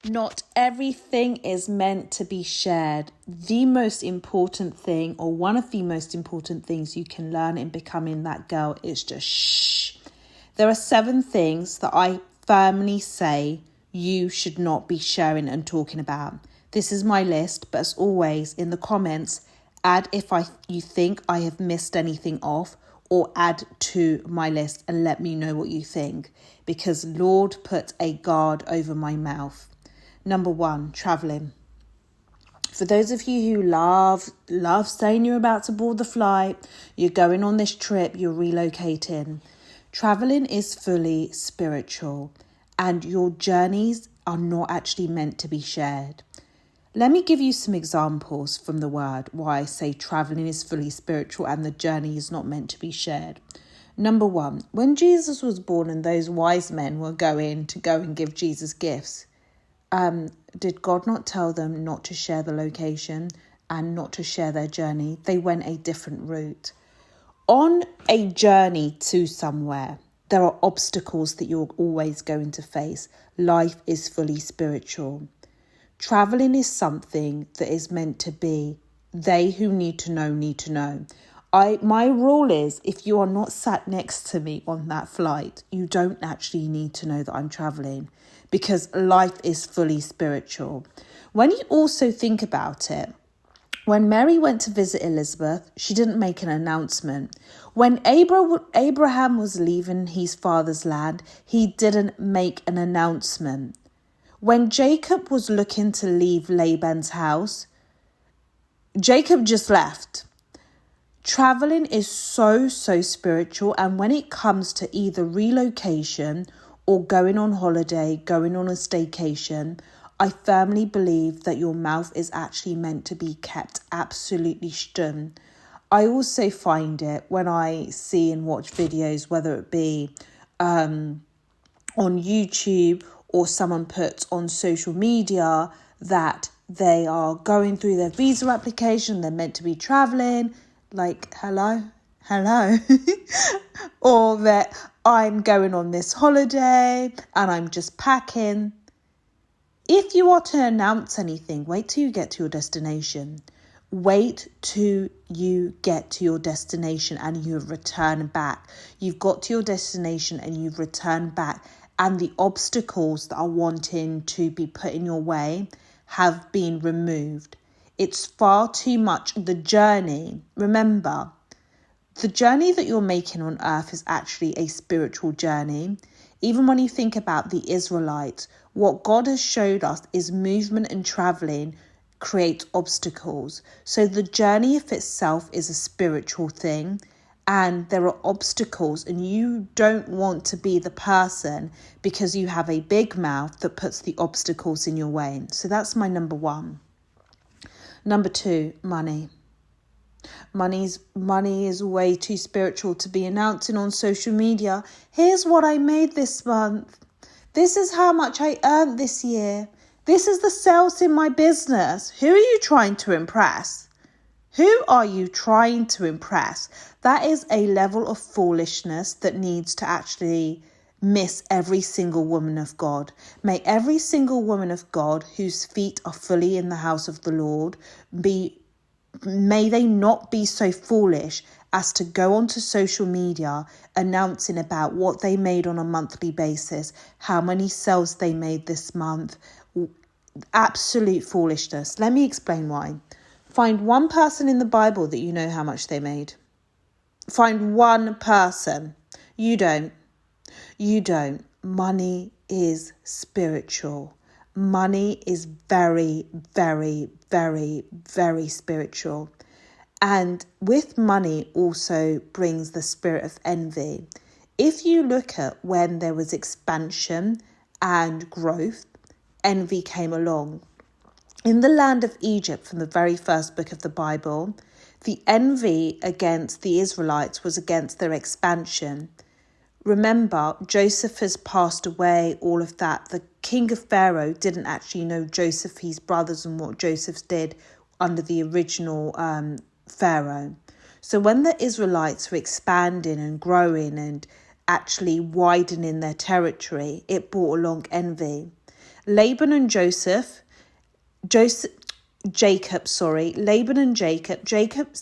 Not everything is meant to be shared. The most important thing, or one of the most important things you can learn in becoming that girl, is just shh. There are 7 things that I firmly say you should not be sharing and talking about. This is my list, but as always, in the comments, add if you think I have missed anything off, or add to my list and let me know what you think, because Lord put a guard over my mouth. Number 1, traveling. For those of you who love saying you're about to board the flight, you're going on this trip, you're relocating. Traveling is fully spiritual, and your journeys are not actually meant to be shared. Let me give you some examples from the word why I say traveling is fully spiritual and the journey is not meant to be shared. Number 1, when Jesus was born and those wise men were going to and give Jesus gifts, did God not tell them not to share the location and not to share their journey? They went a different route. On a journey to somewhere, there are obstacles that you're always going to face. Life is fully spiritual. Traveling is something that is meant to be. They who need to know need to know. My rule is, if you are not sat next to me on that flight, you don't actually need to know that I'm traveling, because life is fully spiritual. When you also think about it, when Mary went to visit Elizabeth, she didn't make an announcement. When Abraham was leaving his father's land, he didn't make an announcement. When Jacob was looking to leave Laban's house, Jacob just left. Traveling is so spiritual, and when it comes to either relocation or going on holiday, going on a staycation, I firmly believe that your mouth is actually meant to be kept absolutely stumm. I also find it when I see and watch videos, whether it be on YouTube or someone puts on social media that they are going through their visa application, they're meant to be traveling, like, hello, or that I'm going on this holiday and I'm just packing. If you are to announce anything, wait till you get to your destination. Wait till you get to your destination and you have returned back. You've got to your destination and you've returned back, and the obstacles that are wanting to be put in your way have been removed. It's far too much the journey. Remember, the journey that you're making on earth is actually a spiritual journey. Even when you think about the Israelites, what God has showed us is movement and traveling creates obstacles. So the journey of itself is a spiritual thing, and there are obstacles, and you don't want to be the person because you have a big mouth that puts the obstacles in your way. So that's my number 1. Number 2, money. Money is way too spiritual to be announcing on social media. Here's what I made this month. This is how much I earned this year. This is the sales in my business. Who are you trying to impress? Who are you trying to impress? That is a level of foolishness that needs to actually miss every single woman of God. May every single woman of God whose feet are fully in the house of the Lord may they not be so foolish as to go onto social media announcing about what they made on a monthly basis, how many sales they made this month. Absolute foolishness. Let me explain why. Find one person in the Bible that you know how much they made. Find one person. You don't. Money is spiritual. Money is very, very, very, very spiritual. And with money also brings the spirit of envy. If you look at when there was expansion and growth, envy came along. In the land of Egypt, from the very first book of the Bible, the envy against the Israelites was against their expansion. Remember, Joseph has passed away, all of that. The king of Pharaoh didn't actually know Joseph, his brothers, and what Joseph did under the original Pharaoh. So when the Israelites were expanding and growing and actually widening their territory, it brought along envy. Laban and Jacob's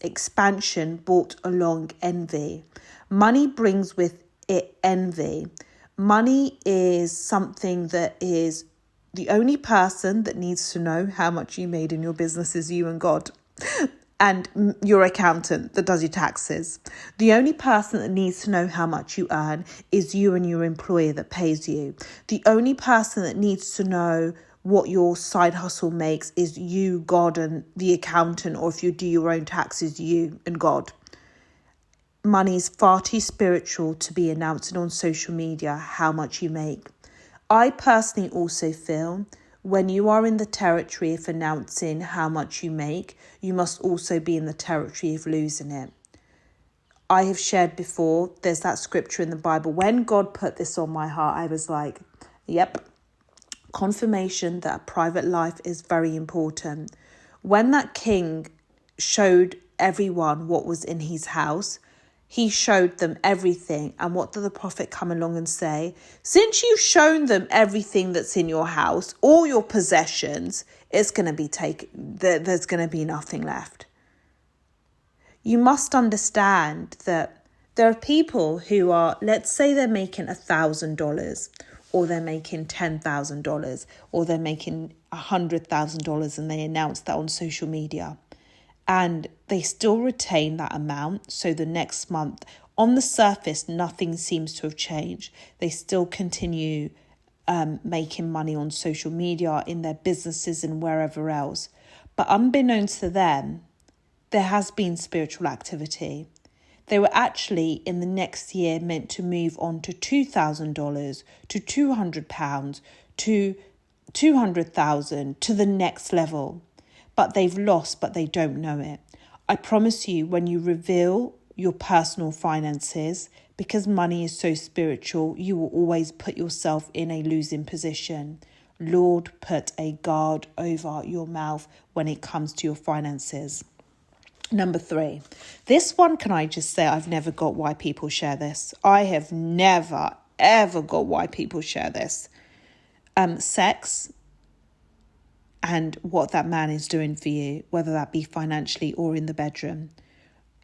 expansion brought along envy. Money brings with it envy. Money is something that is the only person that needs to know how much you made in your business is you and God. And your accountant that does your taxes. The only person that needs to know how much you earn is you and your employer that pays you. The only person that needs to know what your side hustle makes is you, God, and the accountant, or if you do your own taxes, you and God. Money is far too spiritual to be announcing on social media how much you make. I personally also feel when you are in the territory of announcing how much you make, you must also be in the territory of losing it. I have shared before, there's that scripture in the Bible. When God put this on my heart, I was like, yep, confirmation that a private life is very important. When that king showed everyone what was in his house, he showed them everything. And what did the prophet come along and say? Since you've shown them everything that's in your house, all your possessions, it's going to be taken. There's going to be nothing left. You must understand that there are people who are, let's say they're making $1,000, or they're making $10,000, or they're making $100,000, and they announce that on social media. And they still retain that amount. So the next month, on the surface, nothing seems to have changed. They still continue making money on social media, in their businesses and wherever else. But unbeknownst to them, there has been spiritual activity. They were actually in the next year meant to move on to $2,000, to £200, to $200,000, to the next level. But they've lost, but they don't know it. I promise you, when you reveal your personal finances, because money is so spiritual, you will always put yourself in a losing position. Lord, put a guard over your mouth when it comes to your finances. Number 3, this one, can I just say, I've never got why people share this. I have never, ever got why people share this. Sex and what that man is doing for you, whether that be financially or in the bedroom.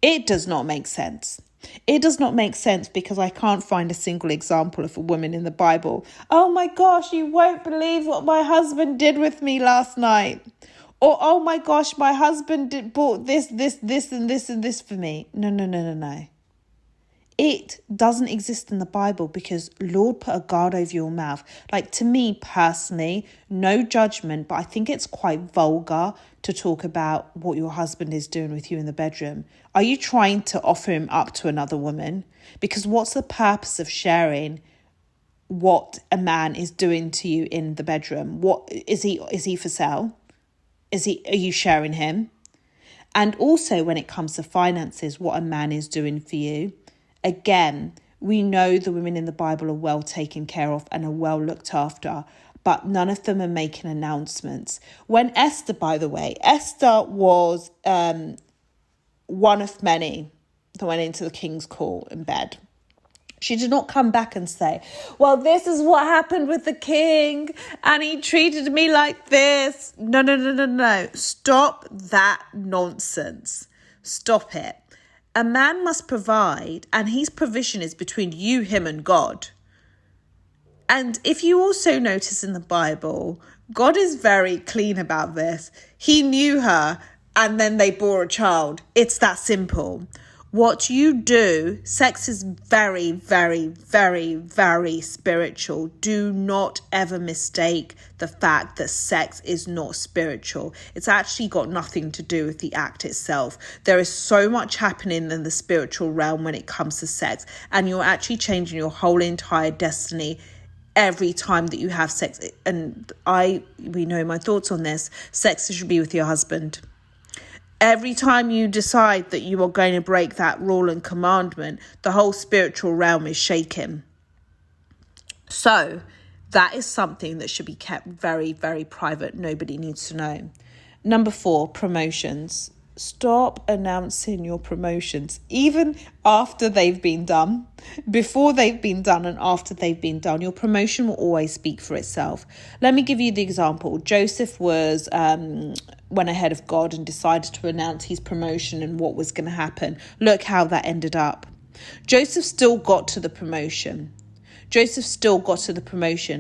It does not make sense. It does not make sense because I can't find a single example of a woman in the Bible. Oh my gosh, you won't believe what my husband did with me last night. Or, oh my gosh, my husband bought this, and this for me. No. It doesn't exist in the Bible because Lord put a guard over your mouth. Like, to me personally, no judgment, but I think it's quite vulgar to talk about what your husband is doing with you in the bedroom. Are you trying to offer him up to another woman? Because what's the purpose of sharing what a man is doing to you in the bedroom? What is he for sale? Are you sharing him? And also when it comes to finances, what a man is doing for you. Again, we know the women in the Bible are well taken care of and are well looked after, but none of them are making announcements. When Esther, by the way, Esther was one of many that went into the king's court in bed. She did not come back and say, well, this is what happened with the king and he treated me like this. No. Stop that nonsense. Stop it. A man must provide, and his provision is between you, him, and God. And if you also notice in the Bible, God is very clean about this. He knew her, and then they bore a child. It's that simple. What you do, sex is very, very, very, very spiritual. Do not ever mistake the fact that sex is not spiritual. It's actually got nothing to do with the act itself. There is so much happening in the spiritual realm when it comes to sex, and you're actually changing your whole entire destiny every time that you have sex. And we know my thoughts on this. Sex should be with your husband. Every time you decide that you are going to break that rule and commandment, the whole spiritual realm is shaken. So that is something that should be kept very, very private. Nobody needs to know. Number 4, promotions. Stop announcing your promotions, even after they've been done, before they've been done and after they've been done. Your promotion will always speak for itself. Let me give you the example. Joseph went ahead of God and decided to announce his promotion and what was going to happen. Look how that ended up. Joseph still got to the promotion.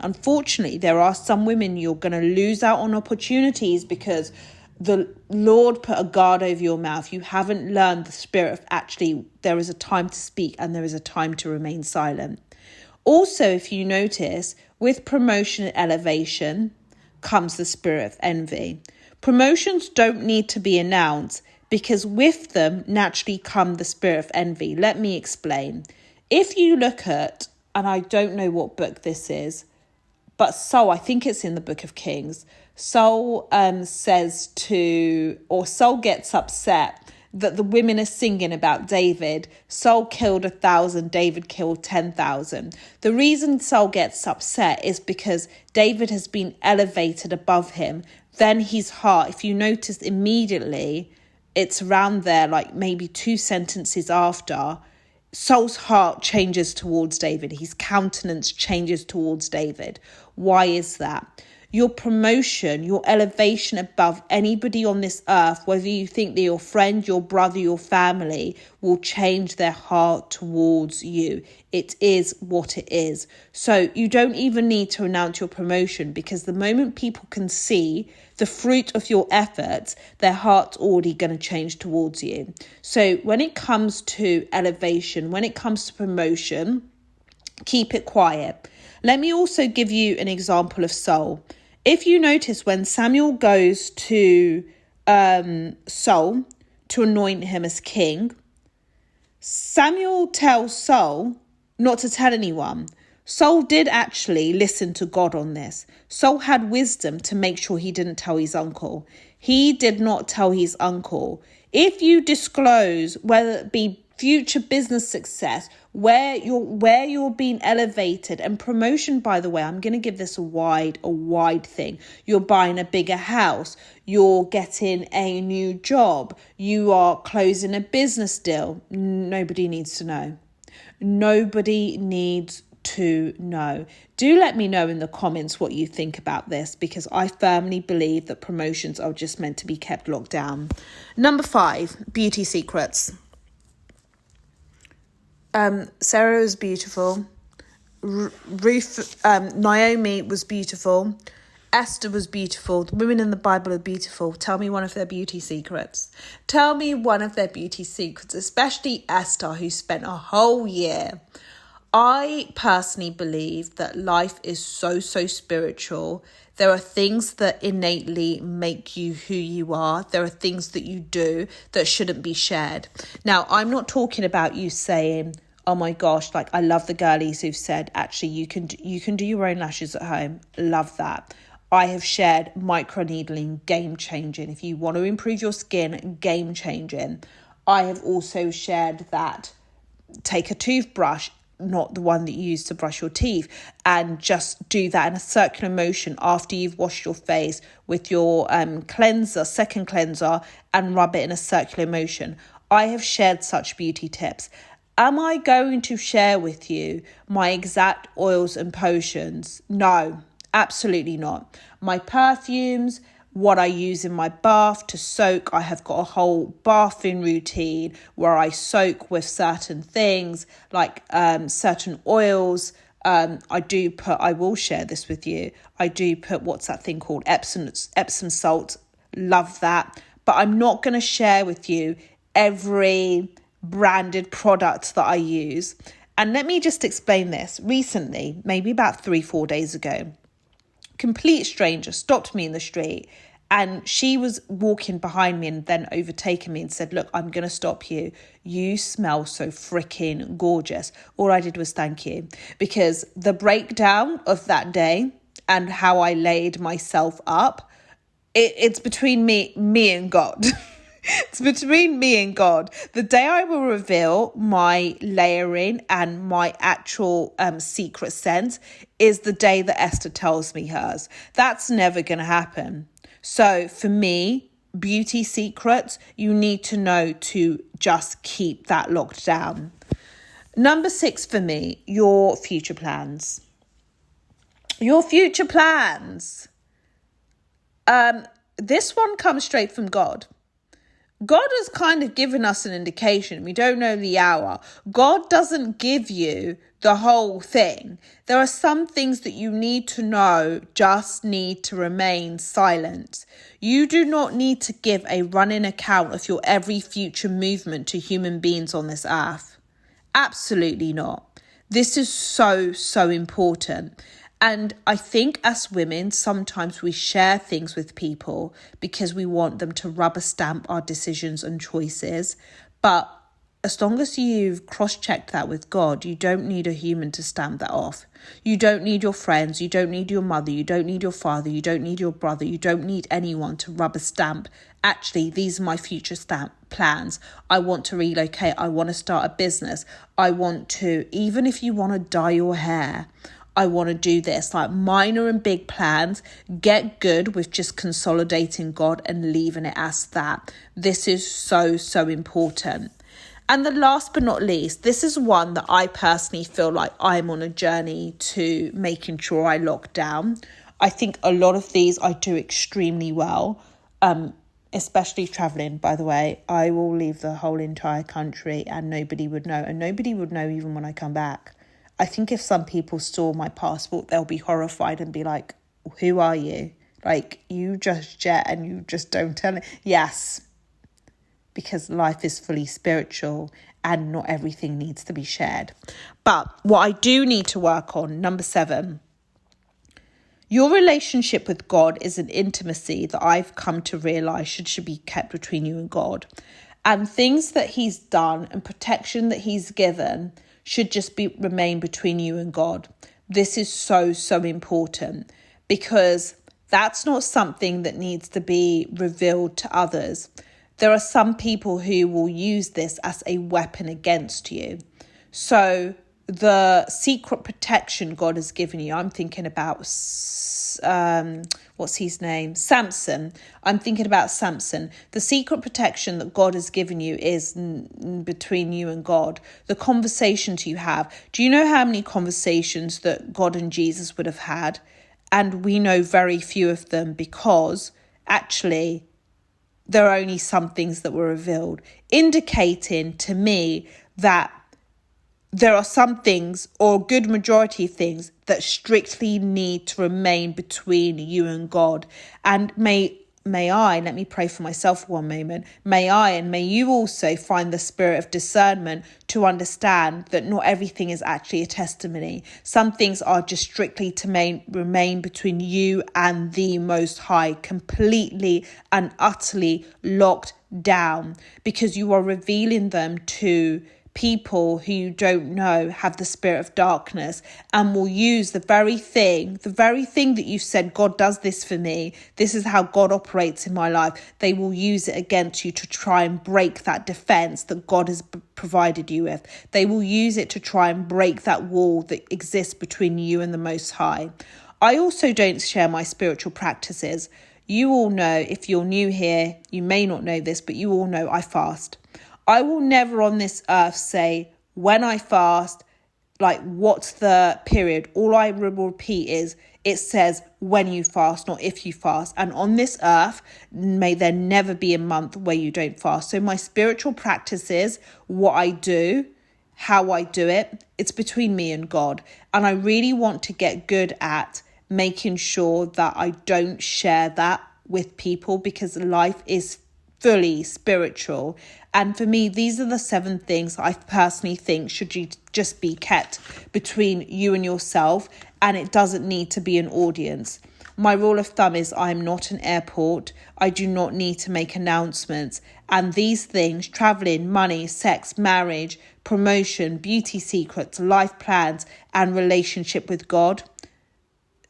Unfortunately, there are some women you're going to lose out on opportunities because the Lord put a guard over your mouth. You haven't learned the spirit of actually there is a time to speak and there is a time to remain silent. Also, if you notice, with promotion and elevation comes the spirit of envy. Promotions don't need to be announced because with them naturally come the spirit of envy. Let me explain. If you look at, and I don't know what book this is, but Saul, I think it's in the Book of Kings, Saul Saul gets upset that the women are singing about David. Saul killed 1,000, David killed 10,000. The reason Saul gets upset is because David has been elevated above him. Then his heart, if you notice immediately, it's around there, like maybe 2 sentences after, Saul's heart changes towards David. His countenance changes towards David. Why is that? Your promotion, your elevation above anybody on this earth, whether you think they're your friend, your brother, your family, will change their heart towards you. It is what it is. So you don't even need to announce your promotion, because the moment people can see the fruit of your efforts, their heart's already going to change towards you. So when it comes to elevation, when it comes to promotion, keep it quiet. Let me also give you an example of Saul. If you notice, when Samuel goes to Saul to anoint him as king, Samuel tells Saul not to tell anyone. Saul did actually listen to God on this. Saul had wisdom to make sure he didn't tell his uncle. He did not tell his uncle. If you disclose, whether it be future business success, where you're being elevated, and promotion, by the way, I'm going to give this a wide thing. You're buying a bigger house, you're getting a new job, you are closing a business deal. Nobody needs to know. Nobody needs to know. Do let me know in the comments what you think about this, because I firmly believe that promotions are just meant to be kept locked down. Number 5, beauty secrets. Sarah was beautiful. Naomi was beautiful. Esther was beautiful. The women in the Bible are beautiful. Tell me one of their beauty secrets. Especially Esther, who spent a whole year. I personally believe that life is so spiritual. There are things that innately make you who you are. There are things that you do that shouldn't be shared. Now, I'm not talking about you saying, oh my gosh, like I love the girlies who've said, actually, you can do your own lashes at home. Love that. I have shared microneedling, game changing. If you want to improve your skin, game changing. I have also shared that take a toothbrush, not the one that you use to brush your teeth, and just do that in a circular motion after you've washed your face with your second cleanser, and rub it in a circular motion. I have shared such beauty tips. Am I going to share with you my exact oils and potions? No, absolutely not. My perfumes, what I use in my bath to soak. I have got a whole bathing routine where I soak with certain things, like certain oils. I will share this with you. I do put, what's that thing called? Epsom salt. Love that. But I'm not going to share with you every branded product that I use. And let me just explain this. Recently, maybe about 3-4 days ago, complete stranger stopped me in the street, and she was walking behind me and then overtaken me and said, look, I'm going to stop you. You smell so freaking gorgeous. All I did was thank you, because the breakdown of that day and how I laid myself up, it's between me and God. It's between me and God. The day I will reveal my layering and my actual secret scent is the day that Esther tells me hers. That's never going to happen. So for me, beauty secrets, you need to know to just keep that locked down. Number 6 for me, your future plans. Your future plans. This one comes straight from God. God has kind of given us an indication. We don't know the hour. God doesn't give you the whole thing. There are some things that you need to know, just need to remain silent. You do not need to give a running account of your every future movement to human beings on this earth. Absolutely not. This is so important. And I think as women, sometimes we share things with people because we want them to rubber stamp our decisions and choices. But as long as you've cross-checked that with God, you don't need a human to stamp that off. You don't need your friends, you don't need your mother, you don't need your father, you don't need your brother, you don't need anyone to rubber stamp. Actually, these are my future plans. I want to relocate. I want to start a business. I want to, even if you want to dye your hair, I want to do this. Like minor and big plans, get good with just consolidating God and leaving it as that. This is so important. And the last but not least, this is one that I personally feel like I'm on a journey to making sure I lock down. I think a lot of these I do extremely well, especially traveling, by the way. I will leave the whole entire country and nobody would know. And nobody would know even when I come back. I think if some people saw my passport, they'll be horrified and be like, who are you? Like, you just jet and you just don't tell it. Yes, because life is fully spiritual and not everything needs to be shared. But what I do need to work on, number 7, your relationship with God is an intimacy that I've come to realise should be kept between you and God. And things that he's done and protection that he's given should just remain between you and God. This is so important because that's not something that needs to be revealed to others. There are some people who will use this as a weapon against you. So the secret protection God has given you, I'm thinking about, what's his name? Samson. I'm thinking about Samson. The secret protection that God has given you is between you and God. The conversations you have. Do you know how many conversations that God and Jesus would have had? And we know very few of them because actually there are only some things that were revealed, indicating to me that there are some things, or a good majority of things, that strictly need to remain between you and God. And may I, let me pray for myself for one moment, may I and may you also find the spirit of discernment to understand that not everything is actually a testimony. Some things are just strictly to remain between you and the Most High, completely and utterly locked down, because you are revealing them to people who you don't know have the spirit of darkness and will use the very thing that you said, God does this for me, this is how God operates in my life. They will use it against you to try and break that defense that God has provided you with. They will use it to try and break that wall that exists between you and the Most High. I also don't share my spiritual practices. You all know, if you're new here, you may not know this, but you all know I fast. I will never on this earth say when I fast, like what's the period. All I will repeat is it says when you fast, not if you fast. And on this earth, may there never be a month where you don't fast. So my spiritual practices, what I do, how I do it, it's between me and God. And I really want to get good at making sure that I don't share that with people, because life is fully spiritual. And for me, these are the 7 things I personally think should just be kept between you and yourself, and it doesn't need to be an audience. My rule of thumb is I'm not an airport. I do not need to make announcements. And these things, traveling, money, sex, marriage, promotion, beauty secrets, life plans, and relationship with God,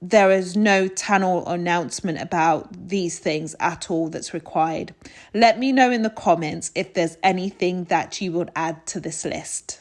there is no tunnel announcement about these things at all that's required. Let me know in the comments if there's anything that you would add to this list.